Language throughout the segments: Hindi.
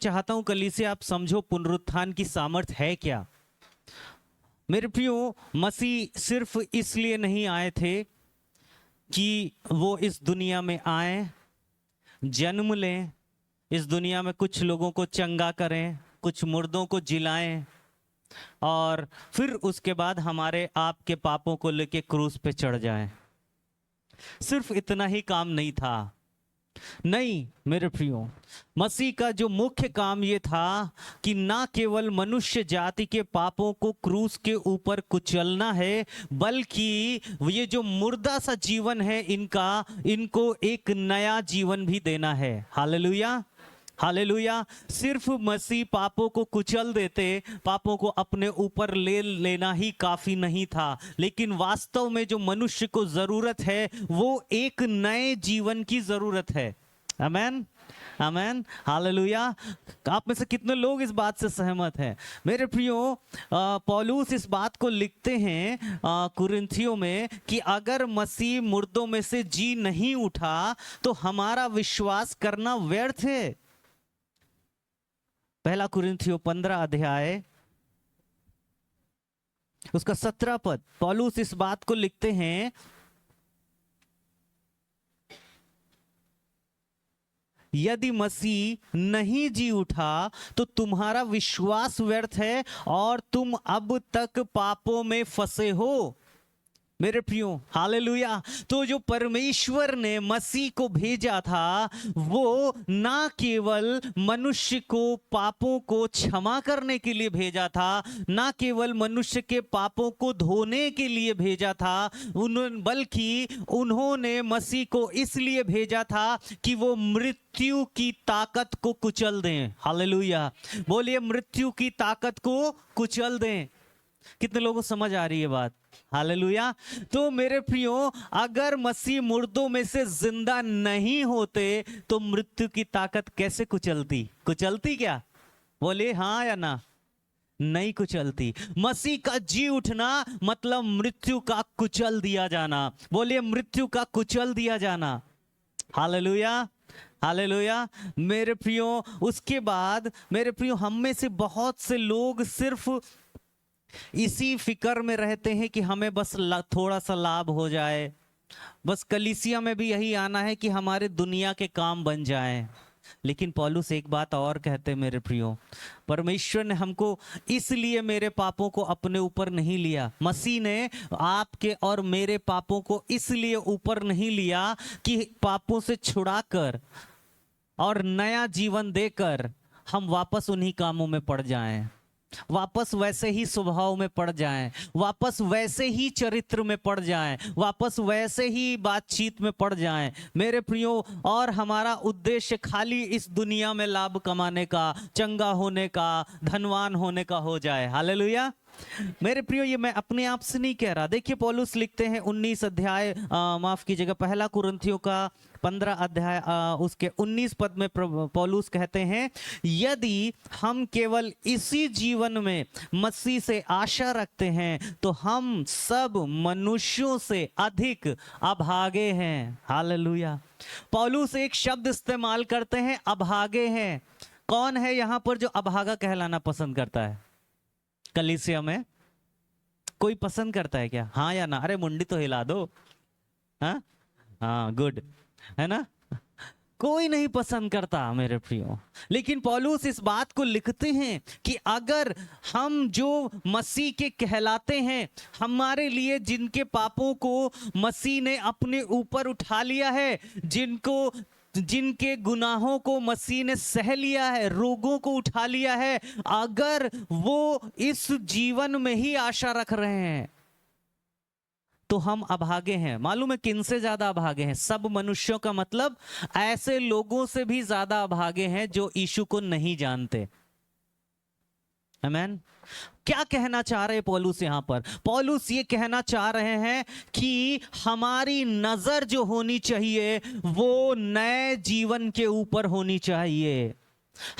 चाहता हूं कलीसिया आप समझो पुनरुत्थान की सामर्थ्य है क्या। मेरे प्रियो, मसीह सिर्फ इसलिए नहीं आए थे कि वो इस दुनिया में आए, जन्म लें, इस दुनिया में कुछ लोगों को चंगा करें, कुछ मुर्दों को जिलाएं और फिर उसके बाद हमारे आपके पापों को लेके क्रूस पे चढ़ जाएं। सिर्फ इतना ही काम नहीं था। नहीं मेरे प्रियो, मसीह का जो मुख्य काम ये था कि ना केवल मनुष्य जाति के पापों को क्रूस के ऊपर कुचलना है, बल्कि ये जो मुर्दा सा जीवन है इनको एक नया जीवन भी देना है। Hallelujah, hallelujah. सिर्फ मसीह पापों को कुचल देते, पापों को अपने ऊपर ले लेना ही काफी नहीं था, लेकिन वास्तव में जो मनुष्य को जरूरत है वो एक नए जीवन की जरूरत है। आमेन, आमेन, हालेलुया। आप में से कितने लोग इस बात से सहमत हैं? मेरे प्रियो, पौलुस इस बात को लिखते हैं कुरिन्थियों में कि अगर मसीह मुर्दों में से जी नहीं उठा तो हमारा विश्वास करना व्यर्थ है। पहला कुरिन्थियों 15 अध्याय उसका 17 पद, पौलुस इस बात को लिखते हैं, यदि मसीह नहीं जी उठा तो तुम्हारा विश्वास व्यर्थ है और तुम अब तक पापों में फंसे हो। मेरे प्रियो, हालेलुया। तो जो परमेश्वर ने मसीह को भेजा था वो ना केवल मनुष्य को पापों को क्षमा करने के लिए भेजा था, ना केवल मनुष्य के पापों को धोने के लिए भेजा था, बल्कि उन्होंने मसीह को इसलिए भेजा था कि वो मृत्यु की ताकत को कुचल दें। हालेलुया, बोलिए मृत्यु की ताकत को कुचल दें। कितने लोगों को समझ आ रही है बात? हालेलुया। तो मेरे प्रियो, अगर मसीह मुर्दों में से जिंदा नहीं होते तो मृत्यु की ताकत कैसे कुचलती? कुचलती क्या? बोले हाँ या ना? नहीं कुचलती। मसीह का जी उठना मतलब मृत्यु का कुचल दिया जाना। बोलिए मृत्यु का कुचल दिया जाना। Hallelujah, hallelujah. मेरे प्रियो, उसके बाद मेरे प्रियो, हम में से बहुत से लोग सिर्फ इसी फिक्र में रहते हैं कि हमें बस थोड़ा सा लाभ हो जाए, बस कलीसिया में भी यही आना है कि हमारे दुनिया के काम बन जाएं। लेकिन पौलुस एक बात और कहते हैं मेरे प्रियो, परमेश्वर ने हमको इसलिए मेरे पापों को अपने ऊपर नहीं लिया, मसीह ने आपके और मेरे पापों को इसलिए ऊपर नहीं लिया कि पापों से छुड़ाकर और नया जीवन देकर हम वापस उन्हीं कामों में पड़ जाएं, वापस वैसे ही स्वभाव में पड़ जाएं, वापस वैसे ही चरित्र में पड़ जाएं, वापस वैसे ही बातचीत में पड़ जाएं। मेरे प्रियो, और हमारा उद्देश्य खाली इस दुनिया में लाभ कमाने का, चंगा होने का, धनवान होने का हो जाए। हालेलुया। मेरे प्रियो, ये मैं अपने आप से नहीं कह रहा। देखिए पौलुस लिखते हैं 19 अध्याय, माफ कीजिएगा, पहला कुरिन्थियों का 15 अध्याय उसके 19 पद में पौलुस कहते हैं, यदि हम केवल इसी जीवन में मसीह से आशा रखते हैं तो हम सब मनुष्यों से अधिक अभागे हैं। हालेलुया। पौलुस एक शब्द इस्तेमाल करते हैं, अभागे हैं। कौन है यहां पर जो अभागा कहलाना पसंद करता है? कलीसिया में कोई पसंद करता है क्या? हाँ या ना? अरे मुंडी तो हिला दो। हाँ हाँ, गुड है ना? कोई नहीं पसंद करता मेरे प्रियो। लेकिन पौलुस इस बात को लिखते हैं कि अगर हम जो मसीह के कहलाते हैं, हमारे लिए जिनके पापों को मसीह ने अपने ऊपर उठा लिया है, जिनके गुनाहों को मसीह ने सह लिया है, रोगों को उठा लिया है, अगर वो इस जीवन में ही आशा रख रहे हैं तो हम अभागे हैं। मालूम है किन से ज्यादा अभागे हैं? सब मनुष्यों का मतलब ऐसे लोगों से भी ज्यादा अभागे हैं जो यीशु को नहीं जानते। आमेन। क्या कहना चाह रहे पौलुस यहां पर? पौलुस ये कहना चाह रहे हैं कि हमारी नजर जो होनी चाहिए वो नए जीवन के ऊपर होनी चाहिए।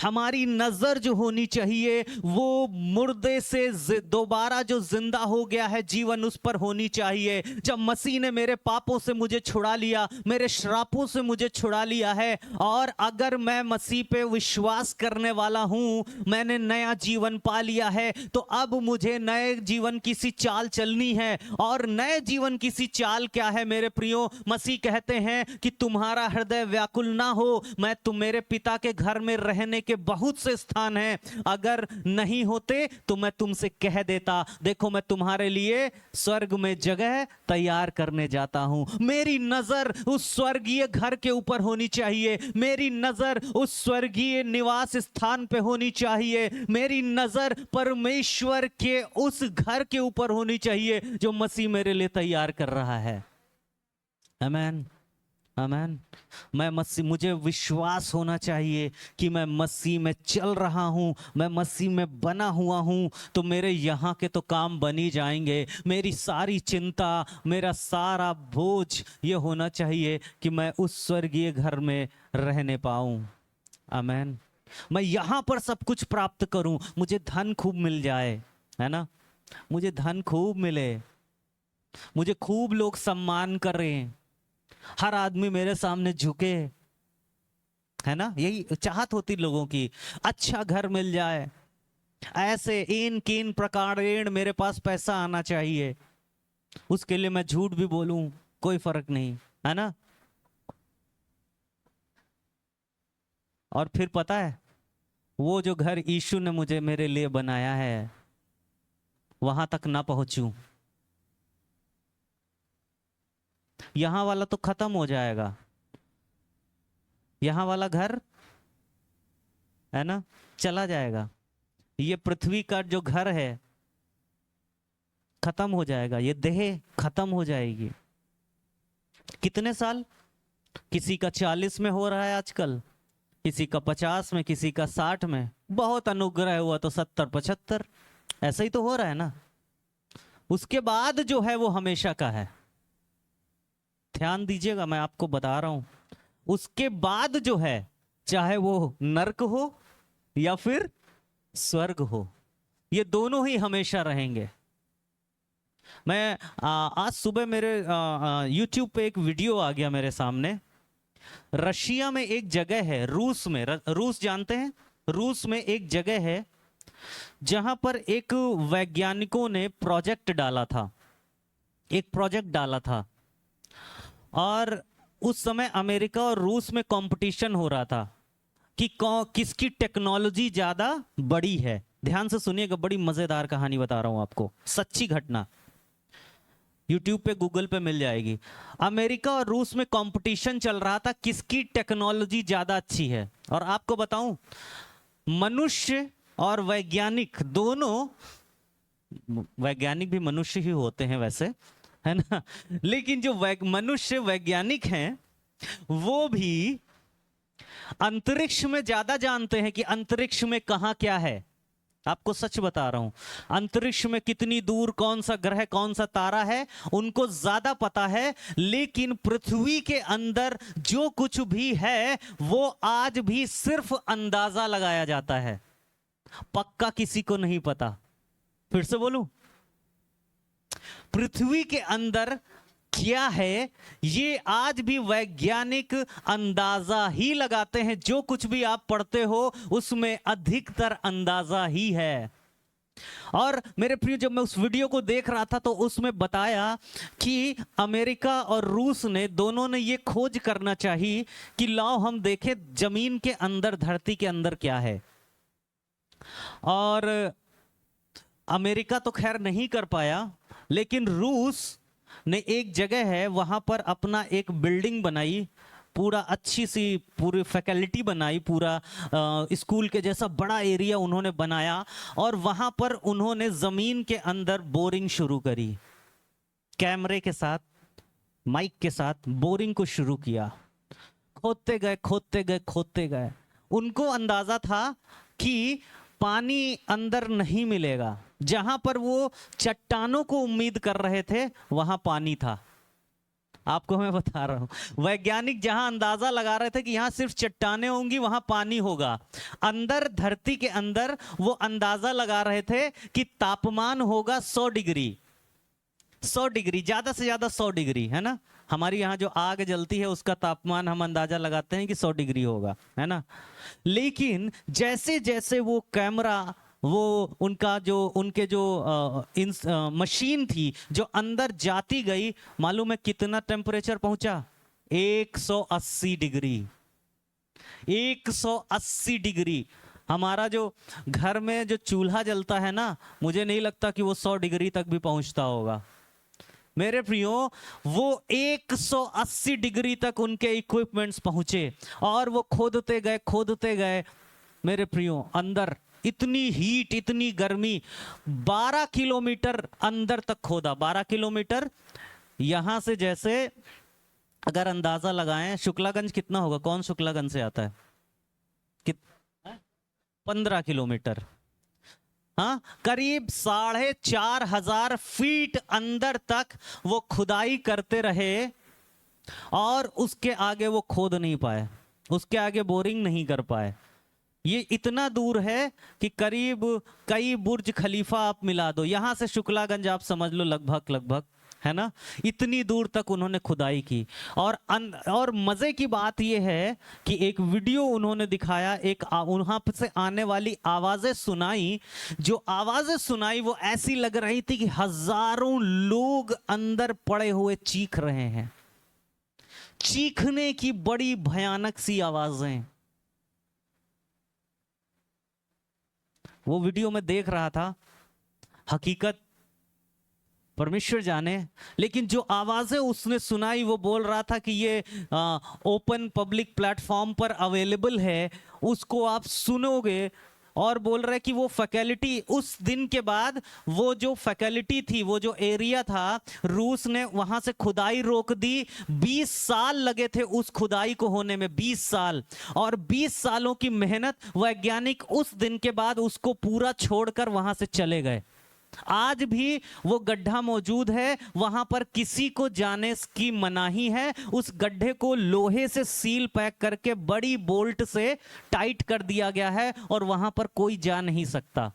हमारी नजर जो होनी चाहिए वो मुर्दे से दोबारा जो जिंदा हो गया है जीवन उस पर होनी चाहिए। जब मसीह ने मेरे पापों से मुझे छुड़ा लिया, मेरे श्रापों से मुझे छुड़ा लिया है, और अगर मैं मसीह पे विश्वास करने वाला हूं, मैंने नया जीवन पा लिया है, तो अब मुझे नए जीवन की सी चाल चलनी है। और नए जीवन की सी चाल क्या है मेरे प्रियो? मसीह कहते हैं कि तुम्हारा हृदय व्याकुल ना हो, मैं तुम मेरे पिता के घर में रहने के बहुत से स्थान हैं, अगर नहीं होते तो मैं तुमसे कह देता, देखो मैं तुम्हारे लिए स्वर्ग में जगह तैयार करने जाता हूं। मेरी नजर उस स्वर्गीय घर के ऊपर होनी चाहिए, मेरी नजर उस स्वर्गीय निवास स्थान पे होनी चाहिए, मेरी नजर परमेश्वर के उस घर के ऊपर होनी चाहिए जो मसीह मेरे लिए तैयार कर रहा है। आमीन, आमीन। मैं मसीह, मुझे विश्वास होना चाहिए कि मैं मसीह में चल रहा हूं, मैं मसीह में बना हुआ हूं, तो मेरे यहाँ के तो काम बन ही जाएंगे। मेरी सारी चिंता, मेरा सारा बोझ ये होना चाहिए कि मैं उस स्वर्गीय घर में रहने पाऊं। आमीन। मैं यहाँ पर सब कुछ प्राप्त करूं, मुझे धन खूब मिल जाए, है ना, मुझे धन खूब मिले, मुझे खूब लोग सम्मान करें, हर आदमी मेरे सामने झुके, है ना, यही चाहत होती लोगों की। अच्छा घर मिल जाए, ऐसे इन किन प्रकारेण मेरे पास पैसा आना चाहिए, उसके लिए मैं झूठ भी बोलूं कोई फर्क नहीं, है ना। और फिर पता है, वो जो घर यीशु ने मुझे मेरे लिए बनाया है वहां तक ना पहुंचूं, यहां वाला तो खत्म हो जाएगा, यहां वाला घर है ना चला जाएगा, ये पृथ्वी का जो घर है खत्म हो जाएगा, ये देह खत्म हो जाएगी। कितने साल? किसी का 40 में हो रहा है आजकल, किसी का 50 में, किसी का 60 में, बहुत अनुग्रह हुआ तो 70-75, ऐसा ही तो हो रहा है ना। उसके बाद जो है वो हमेशा का है, ध्यान दीजिएगा, मैं आपको बता रहा हूं। उसके बाद जो है, चाहे वो नरक हो या फिर स्वर्ग हो, ये दोनों ही हमेशा रहेंगे। मैं आज सुबह मेरे YouTube पे एक वीडियो आ गया मेरे सामने। रशिया में एक जगह है, रूस में, रूस जानते हैं, रूस में एक जगह है जहां पर एक वैज्ञानिकों ने प्रोजेक्ट डाला था, एक प्रोजेक्ट डाला था, और उस समय अमेरिका और रूस में कंपटीशन हो रहा था कि किसकी टेक्नोलॉजी ज्यादा बड़ी है। ध्यान से सुनिएगा, बड़ी मजेदार कहानी बता रहा हूं आपको, सच्ची घटना, यूट्यूब पे गूगल पे मिल जाएगी। अमेरिका और रूस में कंपटीशन चल रहा था किसकी टेक्नोलॉजी ज्यादा अच्छी है। और आपको बताऊं, मनुष्य और वैज्ञानिक दोनों, वैज्ञानिक भी मनुष्य ही होते हैं वैसे, है ना, लेकिन जो मनुष्य वैज्ञानिक हैं वो भी अंतरिक्ष में ज्यादा जानते हैं कि अंतरिक्ष में कहां क्या है। आपको सच बता रहा हूं, अंतरिक्ष में कितनी दूर कौन सा ग्रह, कौन सा तारा है, उनको ज्यादा पता है। लेकिन पृथ्वी के अंदर जो कुछ भी है वो आज भी सिर्फ अंदाजा लगाया जाता है, पक्का किसी को नहीं पता। फिर से बोलूं, पृथ्वी के अंदर क्या है ये आज भी वैज्ञानिक अंदाजा ही लगाते हैं। जो कुछ भी आप पढ़ते हो उसमें अधिकतर अंदाजा ही है। और मेरे प्रिय, जब मैं उस वीडियो को देख रहा था तो उसमें बताया कि अमेरिका और रूस ने दोनों ने ये खोज करना चाहिए कि लाओ हम देखें जमीन के अंदर, धरती के अंदर क्या है। और अमेरिका तो खैर नहीं कर पाया, लेकिन रूस ने एक जगह है वहां पर अपना एक बिल्डिंग बनाई, पूरा अच्छी सी पूरी फैकल्टी बनाई, पूरा स्कूल के जैसा बड़ा एरिया उन्होंने बनाया, और वहां पर उन्होंने जमीन के अंदर बोरिंग शुरू करी, कैमरे के साथ, माइक के साथ बोरिंग को शुरू किया। खोदते गए, खोदते गए, खोदते गए। उनको अंदाजा था कि पानी अंदर नहीं मिलेगा, जहां पर वो चट्टानों को उम्मीद कर रहे थे वहां पानी था। आपको मैं बता रहा हूं, वैज्ञानिक जहां अंदाजा लगा रहे थे कि यहां सिर्फ चट्टानें होंगी वहां पानी होगा, अंदर धरती के अंदर वो अंदाजा लगा रहे थे कि तापमान होगा 100 डिग्री, 100 डिग्री, ज्यादा से ज्यादा 100 डिग्री, है ना। हमारी यहाँ जो आग जलती है उसका तापमान हम अंदाजा लगाते हैं कि 100 डिग्री होगा, है ना। लेकिन जैसे जैसे वो कैमरा, वो उनका जो उनके जो मशीन थी जो अंदर जाती गई, मालूम है कितना टेम्परेचर पहुंचा? 180 डिग्री, 180 डिग्री। हमारा जो घर में जो चूल्हा जलता है ना, मुझे नहीं लगता कि वो 100 डिग्री तक भी पहुंचता होगा मेरे प्रियो। वो 180 डिग्री तक उनके इक्विपमेंट्स पहुंचे और वो खोदते गए, खोदते गए मेरे प्रियो, अंदर इतनी हीट, इतनी गर्मी, 12 किलोमीटर अंदर तक खोदा, 12 किलोमीटर। यहां से जैसे अगर अंदाजा लगाएं, शुक्लागंज कितना होगा? कौन शुक्लागंज से आता है? 15 किलोमीटर। हाँ, करीब 4,500 फीट अंदर तक वो खुदाई करते रहे और उसके आगे वो खोद नहीं पाए, उसके आगे बोरिंग नहीं कर पाए। ये इतना दूर है कि करीब कई बुर्ज खलीफा आप मिला दो, यहां से शुक्लागंज आप समझ लो लगभग लगभग, है ना। इतनी दूर तक उन्होंने खुदाई की। और मजे की बात यह है कि एक वीडियो उन्होंने दिखाया, एक वहां से आने वाली आवाजें सुनाई, जो आवाजें सुनाई वो ऐसी लग रही थी कि हजारों लोग अंदर पड़े हुए चीख रहे हैं, चीखने की बड़ी भयानक सी आवाजें। वो वीडियो में देख रहा था, हकीकत परमेश्वर जाने, लेकिन जो आवाजें उसने सुनाई वो बोल रहा था कि ये ओपन पब्लिक प्लेटफॉर्म पर अवेलेबल है, उसको आप सुनोगे। और बोल रहे कि वो फैकल्टी, उस दिन के बाद वो जो फैकल्टी थी, वो जो एरिया था, रूस ने वहां से खुदाई रोक दी। 20 साल लगे थे उस खुदाई को होने में, 20 साल। और 20 सालों की मेहनत, वैज्ञानिक उस दिन के बाद उसको पूरा छोड़कर वहां से चले गए। आज भी वो गड्ढा मौजूद है, वहां पर किसी को जाने की मनाही है। उस गड्ढे को लोहे से सील पैक करके बड़ी बोल्ट से टाइट कर दिया गया है और वहां पर कोई जा नहीं सकता।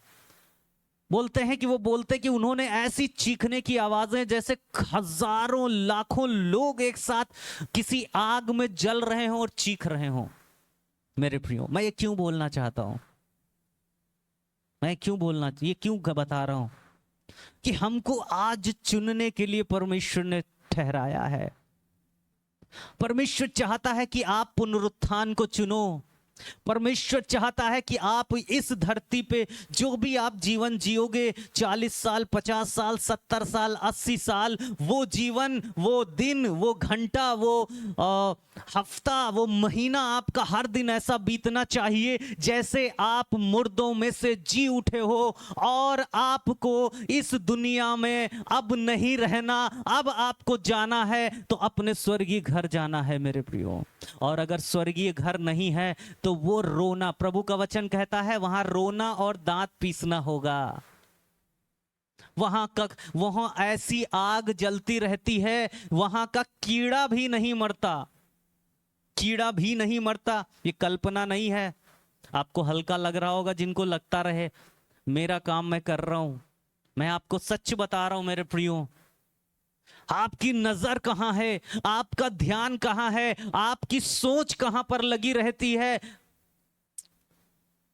बोलते हैं कि वो बोलते कि उन्होंने ऐसी चीखने की आवाजें जैसे हजारों लाखों लोग एक साथ किसी आग में जल रहे हों और चीख रहे हों। मेरे प्रियो, मैं ये क्यों बोलना चाहता हूं, मैं क्यों बोलना, ये क्यों बता रहा हूं कि हमको आज चुनने के लिए परमेश्वर ने ठहराया है। परमेश्वर चाहता है कि आप पुनरुत्थान को चुनो। परमेश्वर चाहता है कि आप इस धरती पे जो भी आप जीवन जियोगे, 40 साल, 50 साल, 70 साल, 80 साल, वो जीवन, वो दिन, वो घंटा, वो हफ्ता, वो महीना, आपका हर दिन ऐसा बीतना चाहिए जैसे आप मुर्दों में से जी उठे हो और आपको इस दुनिया में अब नहीं रहना, अब आपको जाना है तो अपने स्वर्गीय घर जाना है मेरे प्रियो। और अगर स्वर्गीय घर नहीं है तो वो रोना, प्रभु का वचन कहता है वहां रोना और दांत पीसना होगा। वहां ऐसी आग जलती रहती है, वहां का कीड़ा भी नहीं मरता, कीड़ा भी नहीं मरता। ये कल्पना नहीं है। आपको हल्का लग रहा होगा, जिनको लगता रहे मेरा काम मैं कर रहा हूं। मैं आपको सच बता रहा हूं मेरे प्रियो, आपकी नजर कहां है, आपका ध्यान कहां है, आपकी सोच कहां पर लगी रहती है।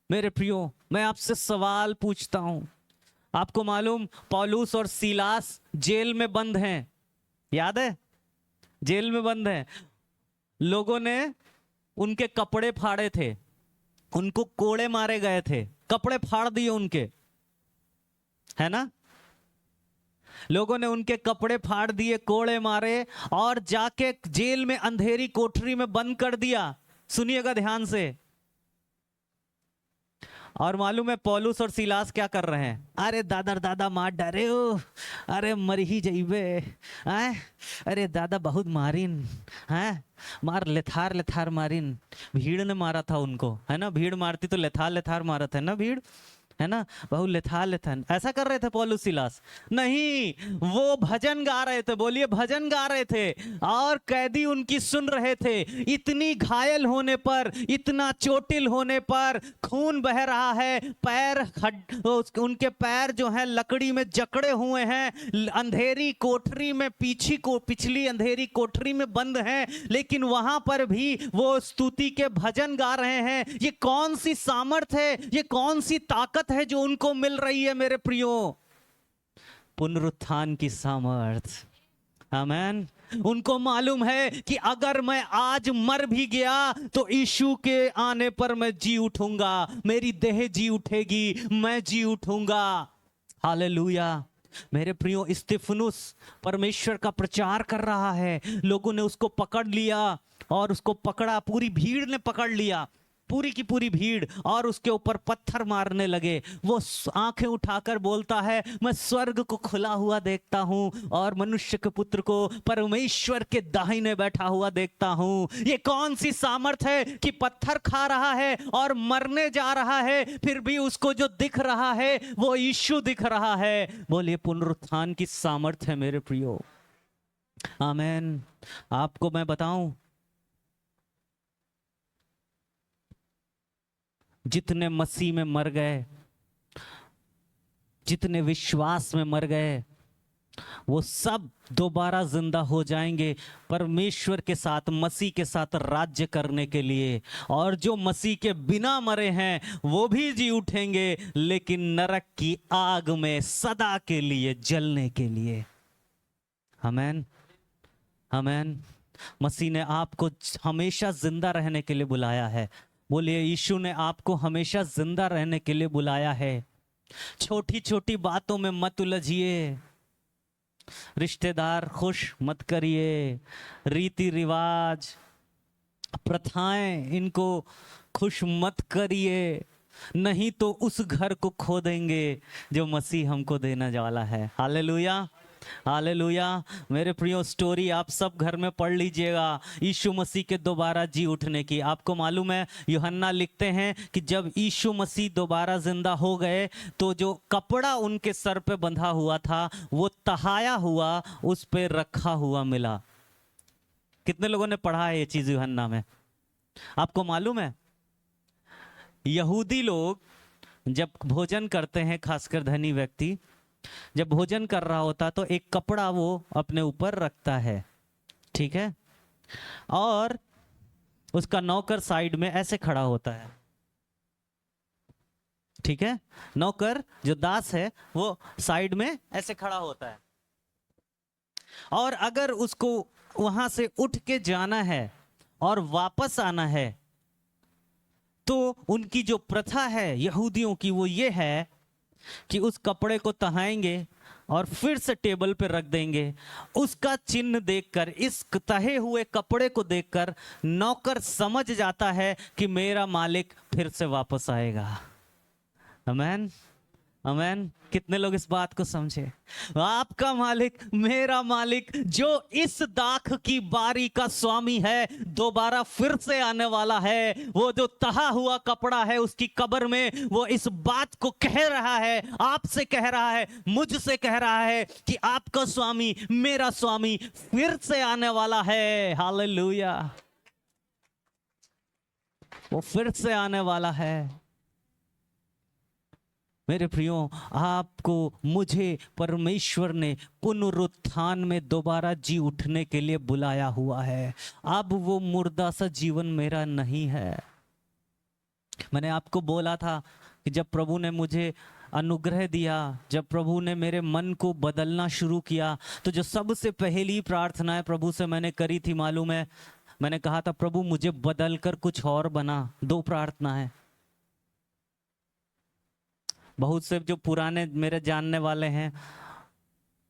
मेरे प्रियो, मैं आपसे सवाल पूछता हूं। आपको मालूम, पौलुस और सीलास जेल में बंद हैं, याद है? जेल में बंद हैं। लोगों ने उनके कपड़े फाड़े थे, उनको कोड़े मारे गए थे, कपड़े फाड़ दिए उनके, है ना। लोगों ने उनके कपड़े फाड़ दिए, कोड़े मारे और जाके जेल में अंधेरी कोठरी में बंद कर दिया। सुनिएगा ध्यान से। और मालूम है पौलुस और सीलास क्या कर रहे हैं? अरे दादा दादा मार डरे हो, अरे मर ही जाइबे, अरे दादा बहुत मारिन, हैं मार लेथार लेथार मारिन। भीड़ ने मारा था उनको, है ना, भीड़ मारती तो लेथार लेथार मारा था ना भीड़। है ना, बहु ऐसा कर रहे थे पौलुस सिलास? नहीं, वो भजन गा रहे थे। बोलिए, भजन गा रहे थे और कैदी उनकी सुन रहे थे। इतनी घायल होने पर, इतना चोटिल होने पर, खून बह रहा है, पैर उनके पैर जो हैं लकड़ी में जकड़े हुए हैं, अंधेरी कोठरी में पिछली अंधेरी कोठरी में बंद हैं, लेकिन वहां पर भी वो स्तुति के भजन गा रहे हैं। ये कौन सी सामर्थ है, ये कौन सी ताकत है जो उनको मिल रही है मेरे प्रियो? पुनरुत्थान की सामर्थ। आमेन। उनको मालूम है कि अगर मैं आज मर भी गया तो यीशु के आने पर मैं जी उठूंगा, मेरी देह जी उठेगी, मैं जी उठूंगा। हालेलुया। मेरे प्रियो, स्तिफनुस परमेश्वर का प्रचार कर रहा है, लोगों ने उसको पकड़ लिया और उसको पकड़ा, पूरी भीड़ ने पकड़ लिया, पूरी की पूरी भीड़, और उसके ऊपर पत्थर मारने लगे। वो आंखें उठाकर बोलता है, मैं स्वर्ग को खुला हुआ देखता हूं और मनुष्य के पुत्र को परमेश्वर के दाहिने बैठा हुआ देखता हूं। ये कौन सी सामर्थ है कि पत्थर खा रहा है और मरने जा रहा है, फिर भी उसको जो दिख रहा है वो यीशु दिख रहा है। बोलिए, पुनरुत्थान की सामर्थ है मेरे प्रियो। आमेन। आपको मैं बताऊं, जितने मसीह में मर गए, जितने विश्वास में मर गए, वो सब दोबारा जिंदा हो जाएंगे परमेश्वर के साथ, मसीह के साथ राज्य करने के लिए। और जो मसीह के बिना मरे हैं वो भी जी उठेंगे, लेकिन नरक की आग में सदा के लिए जलने के लिए। आमेन, आमेन। मसीह ने आपको हमेशा जिंदा रहने के लिए बुलाया है। बोलिए, यीशु ने आपको हमेशा जिंदा रहने के लिए बुलाया है। छोटी छोटी बातों में मत उलझिए, रिश्तेदार खुश मत करिए, रीति रिवाज प्रथाएं इनको खुश मत करिए, नहीं तो उस घर को खो देंगे जो मसीह हमको देने वाला है। Hallelujah, hallelujah. मेरे प्रियो, स्टोरी आप सब घर में पढ़ लीजिएगा यीशु मसीह के दोबारा जी उठने की। आपको मालूम है, यूहन्ना लिखते हैं कि जब यीशु मसीह दोबारा जिंदा हो गए तो जो कपड़ा उनके सर पे बंधा हुआ था वो तहाया हुआ उस पे रखा हुआ मिला। कितने लोगों ने पढ़ा है ये चीज यूहन्ना में? आपको मालूम है, यहूदी लोग जब भोजन करते हैं, खासकर धनी व्यक्ति जब भोजन कर रहा होता तो एक कपड़ा वो अपने ऊपर रखता है, ठीक है, और उसका नौकर साइड में ऐसे खड़ा होता है, ठीक है। नौकर जो दास है वो साइड में ऐसे खड़ा होता है, और अगर उसको वहां से उठ के जाना है और वापस आना है तो उनकी जो प्रथा है यहूदियों की वो ये है कि उस कपड़े को तहाएंगे और फिर से टेबल पर रख देंगे। उसका चिन्ह देखकर, इस तहे हुए कपड़े को देखकर नौकर समझ जाता है कि मेरा मालिक फिर से वापस आएगा। आमेन, आमेन। कितने लोग इस बात को समझे? आपका मालिक, मेरा मालिक, जो इस दाख की बारी का स्वामी है, दोबारा फिर से आने वाला है। वो जो तहा हुआ कपड़ा है उसकी कब्र में, वो इस बात को कह रहा है, आपसे कह रहा है, मुझसे कह रहा है कि आपका स्वामी, मेरा स्वामी फिर से आने वाला है। हालेलुया, वो फिर से आने वाला है। मेरे प्रियो, आपको, मुझे परमेश्वर ने पुनरुत्थान में दोबारा जी उठने के लिए बुलाया हुआ है। अब वो मुर्दा सा जीवन मेरा नहीं है। मैंने आपको बोला था कि जब प्रभु ने मुझे अनुग्रह दिया, जब प्रभु ने मेरे मन को बदलना शुरू किया, तो जो सबसे पहली प्रार्थना है प्रभु से मैंने करी थी, मालूम है? मैंने कहा था, प्रभु मुझे बदल कर कुछ और बना। 2 प्रार्थना है। बहुत से जो पुराने मेरे जानने वाले हैं,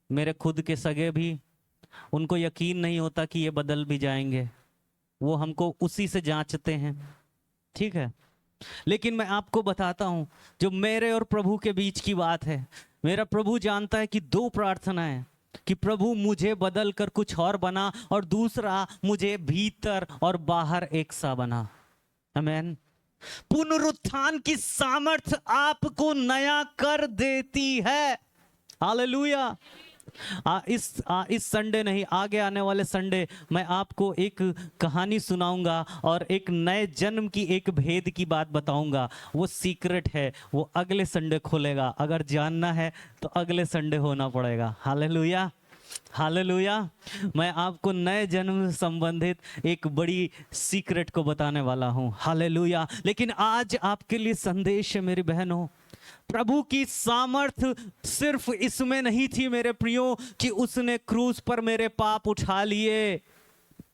मेरे खुद के सगे भी, उनको यकीन नहीं होता कि ये बदल भी जाएंगे। वो हमको उसी से जांचते हैं, ठीक है। लेकिन मैं आपको बताता हूं, जो मेरे और प्रभु के बीच की बात है, मेरा प्रभु जानता है कि 2 प्रार्थना है कि प्रभु मुझे बदल कर कुछ और बना, और दूसरा, मुझे भीतर और बाहर एक सा बना। आमेन। पुनरुत्थान की सामर्थ आपको नया कर देती है। हालेलुया। इस संडे नहीं, आगे आने वाले संडे मैं आपको एक कहानी सुनाऊंगा और एक नए जन्म की एक भेद की बात बताऊंगा। वो सीक्रेट है, वो अगले संडे खोलेगा। अगर जानना है तो अगले संडे होना पड़ेगा। Hallelujah, hallelujah. मैं आपको नए जन्म से संबंधित एक बड़ी सीक्रेट को बताने वाला हूं। हालेलुया। लेकिन आज आपके लिए संदेश है मेरी बहनों, प्रभु की सामर्थ सिर्फ इसमें नहीं थी मेरे प्रियो कि उसने क्रूस पर मेरे पाप उठा लिए,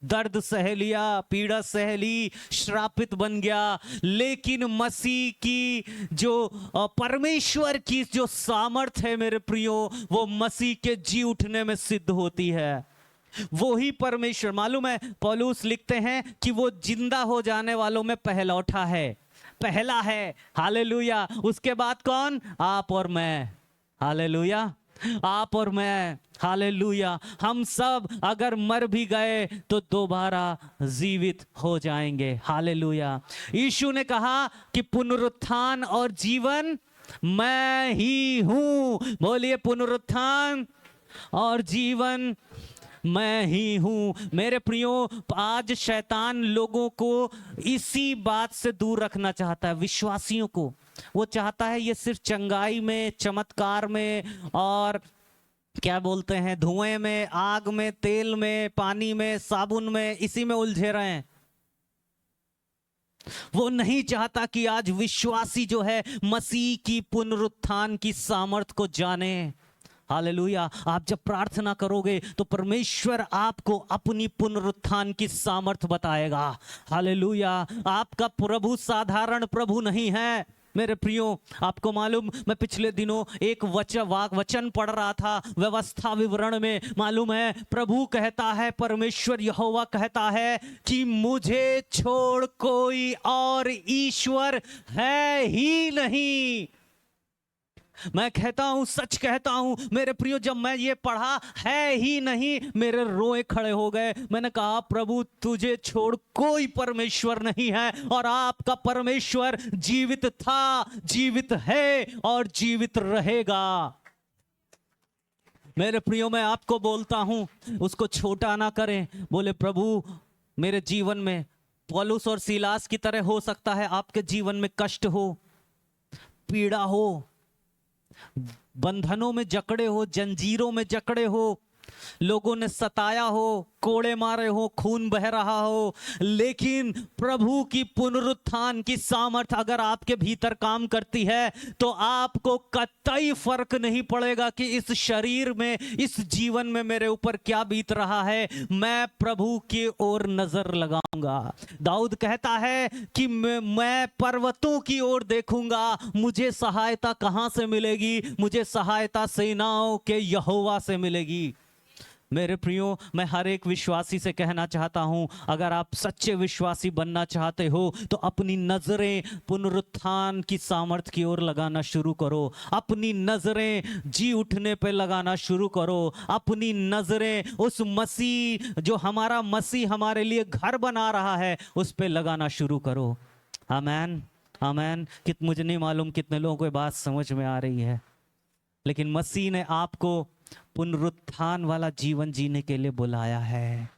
दर्द सह लिया, पीड़ा सह ली, श्रापित बन गया। लेकिन मसीह की जो परमेश्वर की जो सामर्थ है मेरे प्रियो, वो मसीह के जी उठने में सिद्ध होती है। वो ही परमेश्वर, मालूम है पौलुस लिखते हैं कि वो जिंदा हो जाने वालों में पहलौठा है, पहला है। हालेलुया। उसके बाद कौन? आप और मैं। हालेलुया, आप और मैं। हालेलुया। हम सब अगर मर भी गए तो दोबारा जीवित हो जाएंगे। हालेलुया। यीशु ने कहा कि पुनरुत्थान और जीवन मैं ही हूं। बोलिए, पुनरुत्थान और जीवन मैं ही हूं। मेरे प्रियो, आज शैतान लोगों को इसी बात से दूर रखना चाहता है, विश्वासियों को। वो चाहता है ये सिर्फ चंगाई में, चमत्कार में, और क्या बोलते हैं, धुएं में, आग में, तेल में, पानी में, साबुन में, इसी में उलझे रहे हैं। वो नहीं चाहता कि आज विश्वासी जो है मसीह की पुनरुत्थान की सामर्थ को जाने। हालेलुया। आप जब प्रार्थना करोगे तो परमेश्वर आपको अपनी पुनरुत्थान की सामर्थ बताएगा। हालेलुया। आपका प्रभु साधारण प्रभु नहीं है मेरे प्रियो। आपको मालूम, मैं पिछले दिनों एक वचन पढ़ रहा था व्यवस्था विवरण में। मालूम है प्रभु कहता है, परमेश्वर यहोवा कहता है कि मुझे छोड़ कोई और ईश्वर है ही नहीं। मैं कहता हूं, सच कहता हूं मेरे प्रियो, जब मैं ये पढ़ा है ही नहीं, मेरे रोए खड़े हो गए। मैंने कहा प्रभु तुझे छोड़ कोई परमेश्वर नहीं है, और आपका परमेश्वर जीवित था, जीवित है और जीवित रहेगा। मेरे प्रियो, मैं आपको बोलता हूं, उसको छोटा ना करें। बोले प्रभु मेरे जीवन में पौलुस और सीलास की तरह हो सकता है आपके जीवन में कष्ट हो, पीड़ा हो, बंधनों में जकड़े हो, जंजीरों में जकड़े हो, लोगों ने सताया हो, कोड़े मारे हो, खून बह रहा हो। लेकिन प्रभु की पुनरुत्थान की सामर्थ अगर आपके भीतर काम करती है तो आपको कतई फर्क नहीं पड़ेगा कि इस शरीर में, इस जीवन में मेरे ऊपर क्या बीत रहा है। मैं प्रभु की ओर नजर लगाऊंगा। दाऊद कहता है कि मैं पर्वतों की ओर देखूंगा, मुझे सहायता कहां से मिलेगी? मुझे सहायता सेनाओं के यहोवा से मिलेगी। मेरे प्रियो, मैं हर एक विश्वासी से कहना चाहता हूं, अगर आप सच्चे विश्वासी बनना चाहते हो तो अपनी नजरें पुनरुत्थान की सामर्थ की ओर लगाना शुरू करो। अपनी नजरें जी उठने पे लगाना शुरू करो। अपनी नजरें उस मसीह, जो हमारा मसीह हमारे लिए घर बना रहा है, उस पे लगाना शुरू करो। आमेन, आमेन। मुझे नहीं मालूम कितने लोगों को बात समझ में आ रही है, लेकिन मसीह ने आपको पुनरुत्थान वाला जीवन जीने के लिए बुलाया है।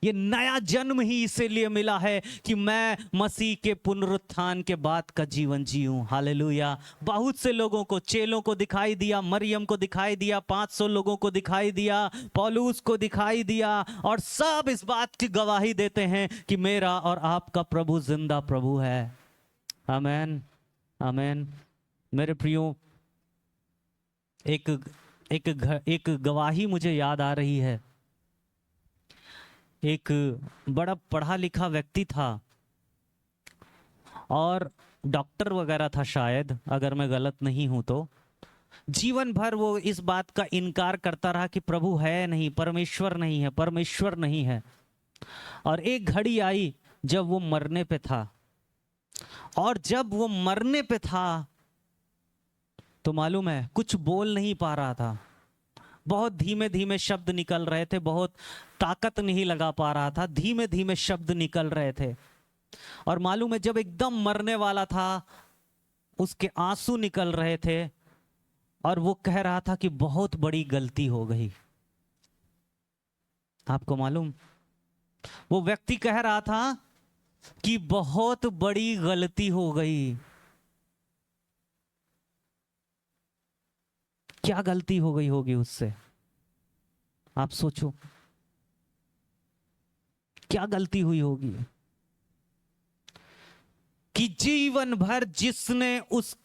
ये नया जन्म ही इसीलिए मिला है कि मैं मसीह के पुनरुत्थान के बाद का जीवन जीऊं। हालेलुया। बहुत से लोगों को, चेलों को दिखाई दिया, मरियम को दिखाई दिया, 500 लोगों को दिखाई दिया, पौलुस को दिखाई दिया, और सब इस बात की गवाही देते हैं कि मेरा और आपका प्रभु जिंदा प्रभु है। आमेन, आमेन। मेरे प्रियो, एक गवाही मुझे याद आ रही है। एक बड़ा पढ़ा लिखा व्यक्ति था और डॉक्टर वगैरह था शायद, अगर मैं गलत नहीं हूं तो। जीवन भर वो इस बात का इनकार करता रहा कि प्रभु है नहीं, परमेश्वर नहीं है, परमेश्वर नहीं है। और एक घड़ी आई जब वो मरने पे था, और जब वो मरने पे था तो मालूम है कुछ बोल नहीं पा रहा था। बहुत धीमे धीमे शब्द निकल रहे थे, बहुत ताकत नहीं लगा पा रहा था, धीमे धीमे शब्द निकल रहे थे। और मालूम है जब एकदम मरने वाला था, उसके आंसू निकल रहे थे और वो कह रहा था कि बहुत बड़ी गलती हो गई। आपको मालूम, वो व्यक्ति कह रहा था कि बहुत बड़ी गलती हो गई। क्या गलती हो गई होगी उससे? आप सोचो, क्या गलती हुई होगी कि जीवन भर जिसने उस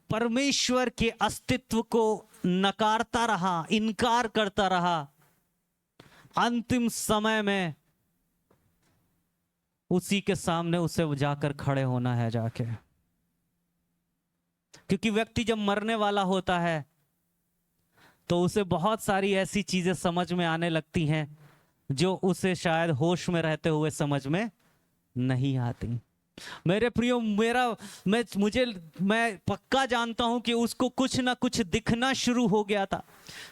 परमेश्वर के अस्तित्व को नकारता रहा, इनकार करता रहा, अंतिम समय में उसी के सामने उसे जाकर खड़े होना है जाके। क्योंकि व्यक्ति जब मरने वाला होता है तो उसे बहुत सारी ऐसी चीजें समझ में आने लगती हैं जो उसे शायद होश में रहते हुए समझ में नहीं आती। मेरे प्रियो, मैं पक्का जानता हूं कि उसको कुछ ना कुछ दिखना शुरू हो गया था,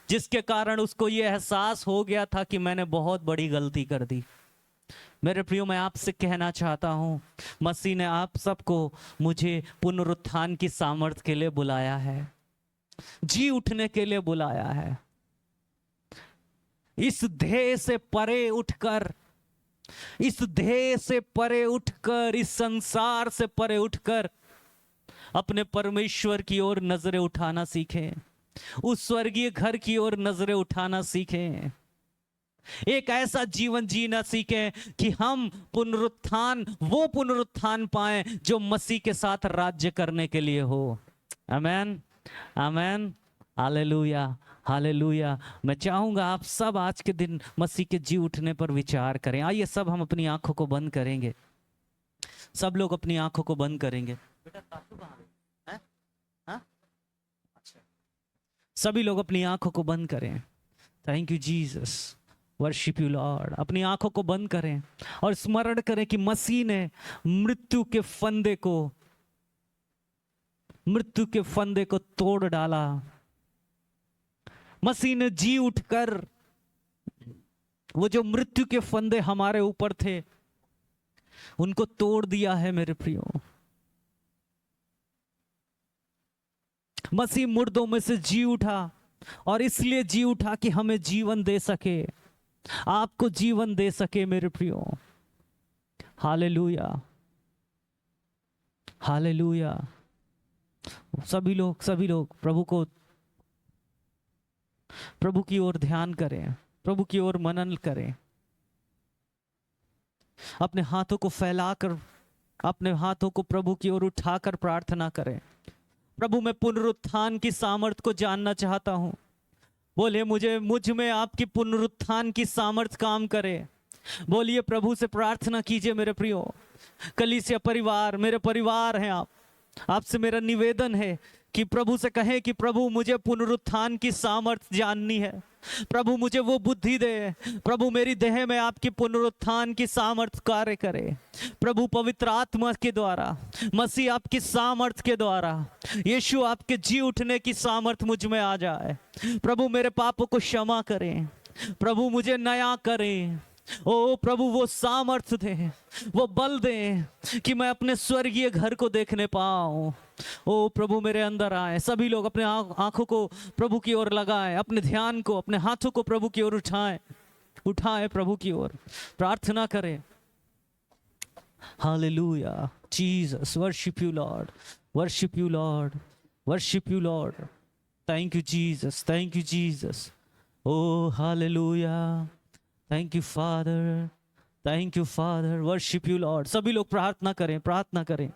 जिसके कारण उसको यह एहसास हो गया था कि मैंने बहुत बड़ी गलती कर दी। मेरे प्रियो, मैं आपसे कहना चाहता हूं, मसीह ने आप सबको, मुझे पुनरुत्थान की सामर्थ्य के लिए बुलाया है, जी उठने के लिए बुलाया है। इस ध्येय से परे उठकर, इस ध्येय से परे उठकर, इस संसार से परे उठकर अपने परमेश्वर की ओर नजरें उठाना सीखें, उस स्वर्गीय घर की ओर नजरें उठाना सीखें, एक ऐसा जीवन जीना सीखें कि हम वो पुनरुत्थान पाएं जो मसीह के साथ राज्य करने के लिए हो। आमेन, आमेन, हालेलुया, हालेलुया। मैं चाहूंगा आप सब आज के दिन मसीह के जी उठने पर विचार करें। आइए सब हम अपनी आंखों को बंद करेंगे, सब लोग अपनी आंखों को बंद करेंगे। बेटा तातू कहाँ है? हाँ? अच्छा, सभी लोग अपनी आंखों को बंद करें। Thank you Jesus, worship you Lord. अपनी आंखों को बंद करें और स्मरण करें कि मसीह ने मृत्यु के फंदे को तोड़ डाला। मसीह ने जी उठकर वो जो मृत्यु के फंदे हमारे ऊपर थे उनको तोड़ दिया है। मेरे प्रियो, मसीह मुर्दों में से जी उठा और इसलिए जी उठा कि हमें जीवन दे सके, आपको जीवन दे सके। मेरे प्रियो, हालेलुया, हालेलुया। सभी लोग प्रभु की ओर ध्यान करें, प्रभु की ओर मनन करें। अपने हाथों को फैलाकर, अपने हाथों को प्रभु की ओर उठाकर प्रार्थना करें। प्रभु, मैं पुनरुत्थान की सामर्थ को जानना चाहता हूं। बोलिए, मुझ में आपकी पुनरुत्थान की सामर्थ काम करे। बोलिए, प्रभु से प्रार्थना कीजिए। मेरे प्रियो, कलीसिया परिवार, मेरे परिवार हैं आप, आपसे मेरा निवेदन है कि प्रभु से कहें कि प्रभु, मुझे पुनरुत्थान की सामर्थ्य जाननी है। प्रभु, मुझे वो बुद्धि दे। प्रभु, मेरी देह में आपकी पुनरुत्थान की सामर्थ्य कार्य करे। प्रभु, पवित्र आत्मा के द्वारा, मसीह आपकी सामर्थ्य के द्वारा, यीशु आपके जी उठने की सामर्थ्य मुझ में आ जाए। प्रभु, मेरे पापों को क्षमा करें। प्रभु, मुझे नया करें। ओ प्रभु, वो सामर्थ्य दे, वो बल दे कि मैं अपने स्वर्गीय घर को देखने पाऊं। ओ प्रभु, मेरे अंदर आए। सभी लोग अपने आंखों को प्रभु की ओर लगाएं, अपने ध्यान को, अपने हाथों को प्रभु की ओर उठाएं प्रभु की ओर प्रार्थना करें। Hallelujah, Jesus, worship you lord, worship you lord, worship you lord. Thank you Jesus, thank you Jesus. ओ hallelujah, thank you father, thank you father, worship you lord. सभी लोग प्रार्थना करें, प्रार्थना करें,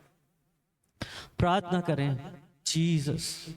प्रार्थना करें। जीसस,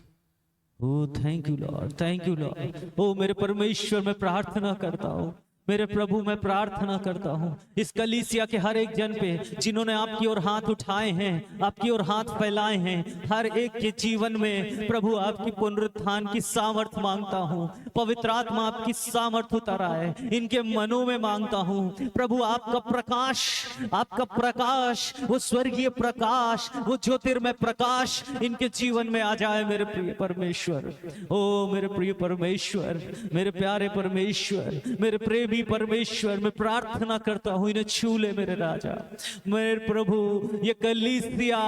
ओ thank you lord, thank you lord. ओ मेरे परमेश्वर, मैं प्रार्थना करता हूँ, मेरे प्रभु, मैं प्रार्थना करता हूँ इस कलीसिया के हर एक जन पे जिन्होंने आपकी ओर हाथ उठाए हैं, आपकी ओर हाथ फैलाए हैं। हर एक के जीवन में प्रभु आपकी पुनरुत्थान की सामर्थ मांगता हूँ। पवित्र आत्मा आपकी सामर्थ उतर आए इनके मनों में मांगता हूँ। प्रभु, आपका प्रकाश, आपका प्रकाश, वो स्वर्गीय प्रकाश, वो ज्योतिर्मय प्रकाश इनके जीवन में आ जाए। मेरे प्रिय परमेश्वर, ओ मेरे प्रिय परमेश्वर, मेरे प्यारे परमेश्वर, मेरे प्रेमी प्रेमी परमेश्वर, मैं प्रार्थना करता हूँ इन्हें छू ले मेरे राजा, मेरे प्रभु। ये कलीसिया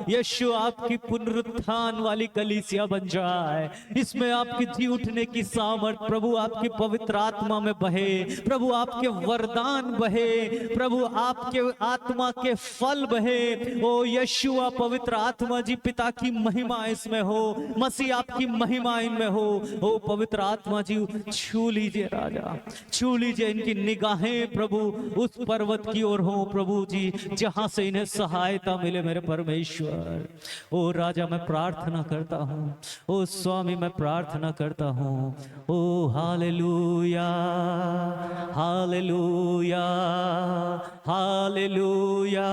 यीशु आपकी पुनरुत्थान वाली कलीसिया बन जाए, इसमें आपकी जी उठने की सामर्थ प्रभु आपकी पवित्र आत्मा में बहे, प्रभु आपके वरदान बहे, प्रभु आपके आत्मा के फल बहे। ओ यीशुआ पवित्र आत्मा जी, पिता की महिमा इसमें हो, मसीह आपकी महिमा इनमें हो। ओ पवित्र आत्मा जी छू लीजिए राजा, छू लीजिए, इनकी निगाहें प्रभु उस पर्वत की ओर हो प्रभु जी जहां से इन्हें सहायता मिले मेरे परमेश्वर। ओ राजा मैं प्रार्थना करता हूँ, ओ स्वामी मैं प्रार्थना करता हूँ। ओ हालेलुया हालेलुया हालेलुया,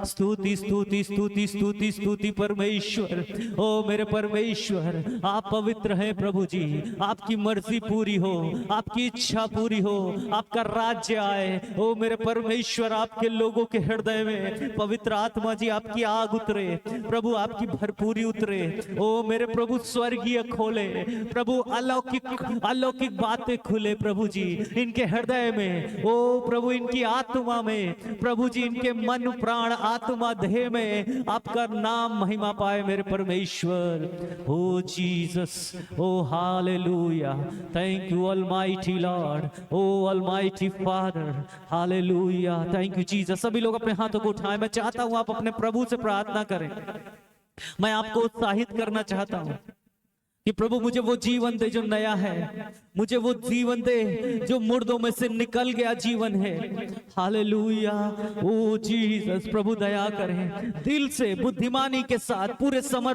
स्तुति स्तुति स्तुति स्तुति स्तुति परमेश्वर। ओ मेरे परमेश्वर आप पवित्र हैं प्रभु जी, आपकी मर्जी पूरी हो, आपकी इच्छा पूरी हो, आपका राज्य आए। ओ मेरे परमेश्वर आपके लोगों के हृदय में पवित्र आत्मा जी आपकी आग उतरे प्रभु, आपकी भरपूरी उतरे। ओ मेरे प्रभु स्वर्गीय खोले प्रभु, अलौकिक अलौकिक बातें खुले प्रभु जी इनके हृदय में। ओ प्रभु इनकी आत्मा में प्रभु जी, इनके मन प्राण आत्मा देह में आपका नाम महिमा पाए मेरे परमेश्वर। ओ जीसस, ओ hallelujah, thank you almighty lord, ओ almighty father, hallelujah, thank you Jesus. सभी लोग अपने हाथों को उठाएं, मैं चाहता हूं आप अपने प्रभु से प्रार्थना करें। मैं आपको उत्साहित करना चाहता हूं कि प्रभु मुझे वो जीवन दे जो नया है, मुझे वो जीवन दे जो मुर्दों में से निकल गया जीवन है। हालेलुया, ओ जीसस, प्रभु दया करें, दिल से बुद्धिमानी के साथ पूरे समर्पण